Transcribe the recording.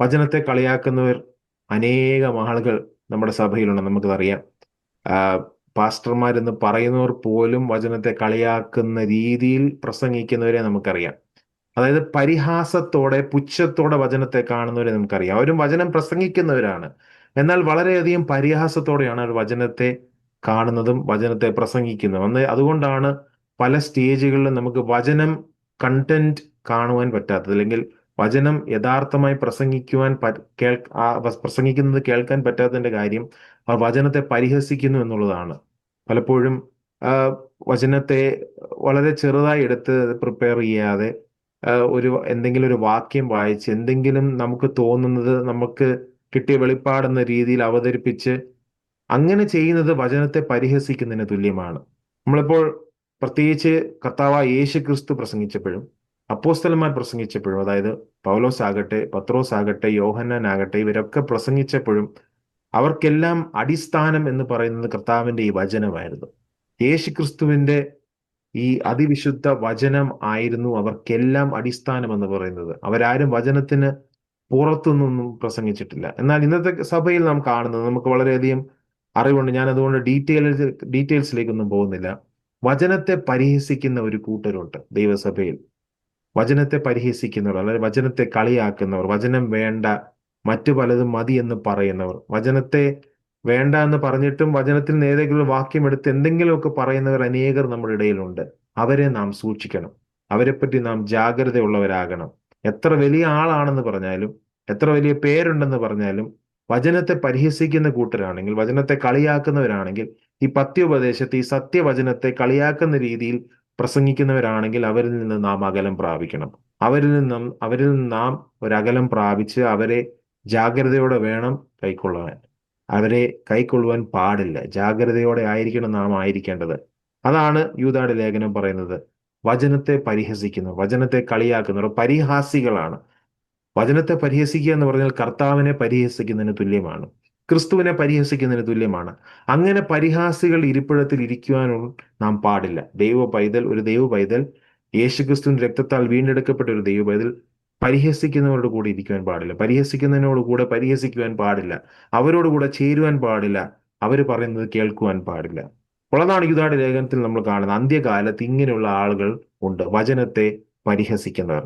വചനത്തെ കളിയാക്കുന്നവർ അനേകം ആളുകൾ നമ്മുടെ സഭയിലുണ്ട്, നമുക്കതറിയാം. ആ, പാസ്റ്റർമാരെന്ന് പറയുന്നവർ പോലും വചനത്തെ കളിയാക്കുന്ന രീതിയിൽ പ്രസംഗിക്കുന്നവരെ നമുക്കറിയാം. അതായത് പരിഹാസത്തോടെ, പുച്ഛത്തോടെ വചനത്തെ കാണുന്നവരെ നമുക്കറിയാം. അവരും വചനം പ്രസംഗിക്കുന്നവരാണ്, എന്നാൽ വളരെയധികം പരിഹാസത്തോടെയാണ് അവർ വചനത്തെ കാണുന്നതും വചനത്തെ പ്രസംഗിക്കുന്നതും. അതുകൊണ്ടാണ് പല സ്റ്റേജുകളിലും നമുക്ക് വചനം കണ്ടന്റ് കാണുവാൻ പറ്റാത്തത്, അല്ലെങ്കിൽ വചനം യഥാർത്ഥമായി പ്രസംഗിക്കുവാൻ പ്രസംഗിക്കുന്നത് കേൾക്കാൻ പറ്റാത്തതിന്റെ കാര്യം അവർ വചനത്തെ പരിഹസിക്കുന്നു എന്നുള്ളതാണ്. പലപ്പോഴും ആ, വചനത്തെ വളരെ ചെറുതായി എടുത്ത് പ്രിപ്പയർ ചെയ്യാതെ എന്തെങ്കിലും ഒരു വാക്യം വായിച്ച് എന്തെങ്കിലും നമുക്ക് തോന്നുന്നത് നമുക്ക് കിട്ടിയ വെളിപ്പാടെന്ന രീതിയിൽ അവതരിപ്പിച്ച് അങ്ങനെ ചെയ്യുന്നത് വചനത്തെ പരിഹസിക്കുന്നതിന് തുല്യമാണ്. നമ്മളിപ്പോൾ പ്രത്യേകിച്ച് കർത്താവായ യേശു ക്രിസ്തു പ്രസംഗിച്ചപ്പോഴും അപ്പോസ്തലന്മാർ പ്രസംഗിച്ചപ്പോഴും, അതായത് പൗലോസ് ആകട്ടെ, പത്രോസ് ആകട്ടെ, യോഹന്നാൻ ആകട്ടെ, ഇവരൊക്കെ പ്രസംഗിച്ചപ്പോഴും അവർക്കെല്ലാം അടിസ്ഥാനം എന്ന് പറയുന്നത് കർത്താവിന്റെ ഈ വചനമായിരുന്നു. യേശു ക്രിസ്തുവിന്റെ ഈ അതിവിശുദ്ധ വചനം ആയിരുന്നു അവർക്കെല്ലാം അടിസ്ഥാനം എന്ന് പറയുന്നത്. അവരാരും വചനത്തിന് പുറത്തുനിന്നൊന്നും പ്രസംഗിച്ചിട്ടില്ല. എന്നാൽ ഇന്നത്തെ സഭയിൽ നാം കാണുന്നത്, നമുക്ക് വളരെയധികം അറിവുണ്ട്, ഞാൻ അതുകൊണ്ട് ഡീറ്റെയിൽസിലേക്കൊന്നും പോകുന്നില്ല. വചനത്തെ പരിഹസിക്കുന്ന ഒരു കൂട്ടരുണ്ട് ദൈവസഭയിൽ. വചനത്തെ പരിഹസിക്കുന്നവർ, അല്ലെങ്കിൽ വചനത്തെ കളിയാക്കുന്നവർ, വചനം വേണ്ട, മറ്റു പലതും മതി എന്ന് പറയുന്നവർ, വചനത്തെ വേണ്ട എന്ന് പറഞ്ഞിട്ടും വചനത്തിൽ നിന്ന് ഏതെങ്കിലും ഒരു വാക്യം എടുത്ത് എന്തെങ്കിലുമൊക്കെ പറയുന്നവർ അനേകർ നമ്മുടെ ഇടയിലുണ്ട്. അവരെ നാം സൂക്ഷിക്കണം. അവരെപ്പറ്റി നാം ജാഗ്രതയുള്ളവരാകണം. എത്ര വലിയ ആളാണെന്ന് പറഞ്ഞാലും, എത്ര വലിയ പേരുണ്ടെന്ന് പറഞ്ഞാലും, വചനത്തെ പരിഹസിക്കുന്ന കൂട്ടരാണെങ്കിൽ, വചനത്തെ കളിയാക്കുന്നവരാണെങ്കിൽ, ഈ പത്യോപദേശത്തെ, ഈ സത്യവചനത്തെ കളിയാക്കുന്ന രീതിയിൽ പ്രസംഗിക്കുന്നവരാണെങ്കിൽ അവരിൽ നിന്ന് നാം അകലം പ്രാപിക്കണം. അവരിൽ നിന്ന് നാം ഒരകലം പ്രാപിച്ച് അവരെ ജാഗ്രതയോടെ വേണം കൈക്കൊള്ളുവാൻ. അവരെ കൈക്കൊള്ളുവാൻ പാടില്ല. ജാഗ്രതയോടെ ആയിരിക്കണം നാം ആയിരിക്കേണ്ടത്. അതാണ് യൂദായുടെ ലേഖനം പറയുന്നത്. വചനത്തെ പരിഹസിക്കുന്നു, വചനത്തെ കളിയാക്കുന്നവർ പരിഹാസികളാണ്. വചനത്തെ പരിഹസിക്കുക എന്ന് പറഞ്ഞാൽ കർത്താവിനെ പരിഹസിക്കുന്നതിന് തുല്യമാണ്, ക്രിസ്തുവിനെ പരിഹസിക്കുന്നതിന് തുല്യമാണ്. അങ്ങനെ പരിഹാസികൾ ഇരിപ്പിടത്തിൽ ഇരിക്കുവാനും നാം പാടില്ല. ഒരു ദൈവ പൈതൽ, യേശുക്രിസ്തുവിന്റെ രക്തത്താൽ വീണ്ടെടുക്കപ്പെട്ട ഒരു ദൈവ പൈതൽ പരിഹസിക്കുന്നവരോട് കൂടെ ഇരിക്കുവാൻ പാടില്ല. പരിഹസിക്കുന്നതിനോട് കൂടെ പരിഹസിക്കുവാൻ പാടില്ല. അവരോട് കൂടെ ചേരുവാൻ പാടില്ല. അവർ പറയുന്നത് കേൾക്കുവാൻ പാടില്ല. ഉള്ളതാണ് യൂദായുടെ ലേഖനത്തിൽ നമ്മൾ കാണുന്നത്. അന്ത്യകാലത്ത് ഇങ്ങനെയുള്ള ആളുകൾ ഉണ്ട്, വചനത്തെ പരിഹസിക്കുന്നവർ.